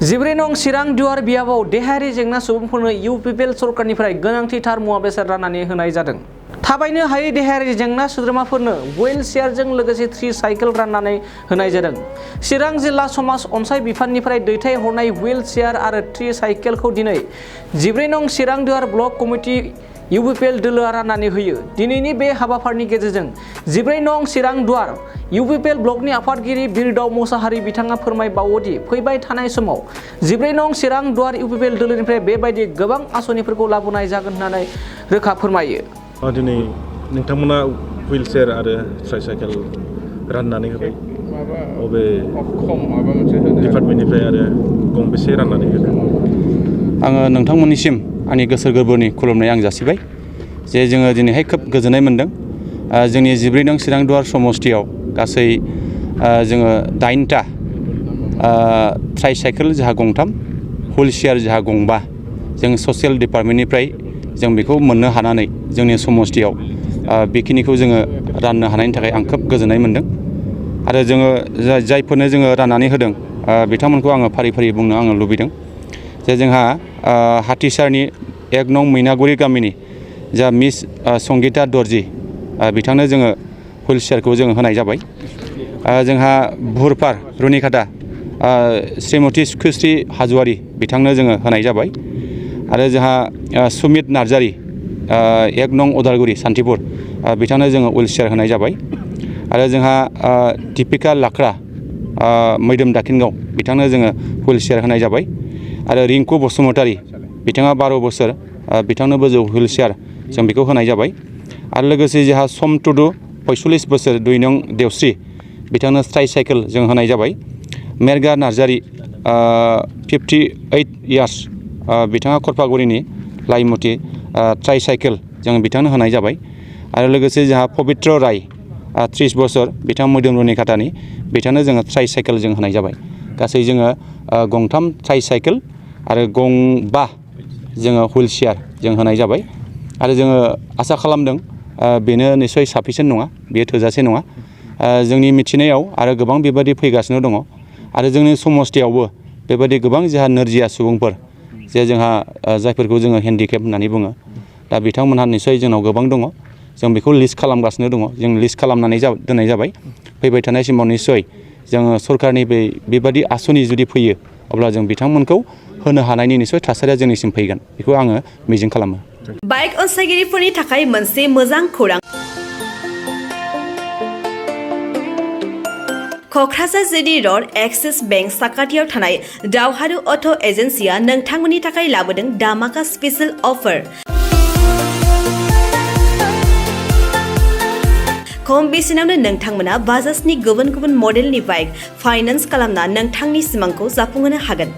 जिब्रै नं चिरां दुवार बियाबाव देहायारि जेंना सुबुंफोरनो UPPL सरकारनिफ्राय गोनांथिथार मुवा बेसाद राननानै होनाय जादों। थाबायनो हायै देहायारि जेंना सोद्रोमाफोरनो व्हील चेयारजों लोगोसे 3 साइकेल राननानै होनाय जादों। चिरां जिल्ला समाज अनसाय बिफाननिफ्राय दैथायहरनाय व्हील चेयार आरो 3 साइकेलखौ दिनै जिब्रै नं चिरां दुवार ब्लक कमिटि UPPL दोलोआ राननानै होयो। दिनैनि बे हाबाफारिनि गेजेरजों जिब्रै नं चिरां दुवार UPPL ब्लकनि आफादगिरि बिरदाव मोसाहारि बिथाङा फोरमायबावोदि फैबाय थानाय समाव जिब्रै नं चिरां दुवार UPPL दोलोनिफ्राय बेबायदि गोबां आसनिफोरखौ लाबोनाय जागोन होननानै रोखा फोरमायो। दिनै नोंथांमोना व्हील चेयार आरो ट्राइसाइकेल राननानै होबाय। बबे डिपार्टमेन्टनिफ्राय आरो गंबेसे राननानै होदों? आङो नोंथांमोननिसिम आंनि गोसो गोरबोनि खुलुमनाय आं जासिबाय जे जोङो दिनैहाय खोब गोजोननाय मोनदों। जोंनि जिब्रै नं चिरां दुवार समष्टियाव गासै जोङो 9टा ट्राइसाइकेल जोंहा 3, व्हील चेयार जोंहा 5 जों ससियेल डिपार्टमेन्टनिफ्राय जों बेखौ मोननो हानानै जोंनि समष्टियाव बेखिनिखौ जोङो राननो हानायनि थाखाय आं खोब गोजोननाय मोनदों। आरो जोङो जायफोरनो जोङो राननानै होदों बिथांमोनखौ आङो फारि फारि बुंनो आङो लुबैदों जे जोंहा हाथिसारनि 1 नं मैनागुरि गामिनि जा मिस संगिता दर्जी बिथांनो जोङो व्हील चेयारखौ जोङो होनाय जाबाय। जोंहा बुहुरपार रुनिकाटा श्रीमती सुखश्री हाजवारी बिथांनो जोङो होनाय जाबाय। आरो जोंहा सुमित नार्जारी 1 नं उदालगुरि सान्थिपुर बिथांनो जोङो व्हील चेयार होनाय जाबाय। आरो जोंहा दीपिका लाक्रा मैदोम दाखिनगाव बिथांनो जोङो व्हील चेयार होनाय जाबाय। आरो रिंकु बसुमतारी बिथाङा 12 बोसोर बिथांनोबो जों व्हील चेयार जों बेखौ होनाय जाबाय। आरो लोगोसे जोंहा सम टुडु 45 बोसोर 2 नं देवस्रि बिथांनो ट्राइसाइकेल जों होनाय जाबाय। मेरगा नार्जारी 58 इयार्स बिथाङा खरफागुरिनि लाइमुथि ट्राइसाइकेल जों बिथांनो होनाय जाबाय। आरो लोगोसे जोंहा पबित्र राय 30 बोसोर बिथां मोदोम रुनिकाटानि बिथांनो जोङो ट्राइसाइकेल जों होनाय जाबाय। गासै जोङो 3 ट्राइसाइकेल आरो 5 जोङो व्हील चेयार जों होनाय जाबाय। आरो जोङो आसा खालामदों बेनो निस्सय साफिसियेन्ट नङा, बेयो थोजासे नङा। जोंनि मिथिनायाव आरो गोबां बेबायदि फैगासिनो दङ। आरो जोंनि समष्टियावबो बेबायदि गोबां जोंहा नोरजिया सुबुंफोर जे जोंहा जायफोरखौ जोङो हेन्डिकेप होननानै बुङो, दा बिथांमोनहा निस्सय जोंनाव गोबां दङ। जों बेखौ लिस्ट खालामगासिनो दङ, जों लिस्ट खालामनानै दोननाय जाबाय। फैबाय थानाय समाव निस्सय जोङो सरकारनि बेबायदि आसनि जुदि फैयो अब्ला जों बिथांमोनखौ होनो हानायनि निस्सय थासारिया जोंनिसिम फैगोन, बेखौ आङो मिजिं खालामो। बाइक अनसायगिरिफोरनि थाखाय मोनसे मोजां खौरां। Kokrajhar GD road axis bank साखाथियाव थानाय दावहारु अट' एजेन्सिया नोंथांमोननि थाखाय लाबोदों धामाका स्पेशेल अफार। खम बेसेनावनो नोंथांमोना बाजाजनि गुबुन गुबुन मडेलनि बाइक फाइनान्स खालामना नोंथांनि सिमांखौ जाफुंहोनो हागोन।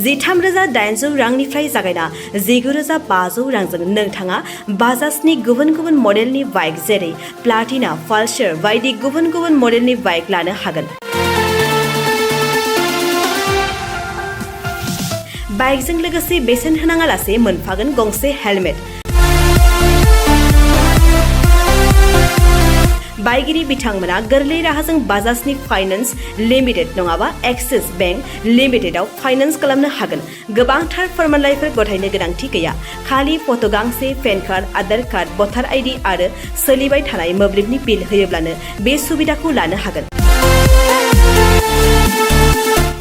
13,800 रांनिफ्राय जागायना 19,500 रांजों नोंथाङा बाजाजनि गुबुन गुबुन मडेलनि बाइक जेरै प्लाटिना, पालसार बायदि गुबुन गुबुन मडेलनि बाइक लानो हागोन। बाइकजों लोगोसे बेसेन होनाङालासे मोनफागोन गंसे हेलमेट। बाइगिरि बिथांमोना गोरलै राहाजों बाजाजनि फाइनान्स लिमिटेड नङाबा एक्सिस बेंक लिमिटेडआव फाइनान्स खालामनो हागोन। गोबांथार फोरमानलाइफोर गथायनो गोनांथि गैया। खालि फट' गांसे, पेन कार्ड, आधार कार्ड, भटार आइडि आरो सोलिबाय थानाय मोब्लिबनि बिल होयोब्लानो बे सुबिदाखौ लानो हागोन।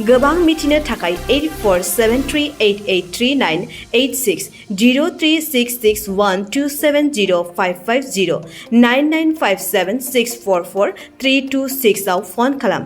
गोबां मिथिनो थाखाय 8473883986 036612705550 9957644326 आव फन खालाम।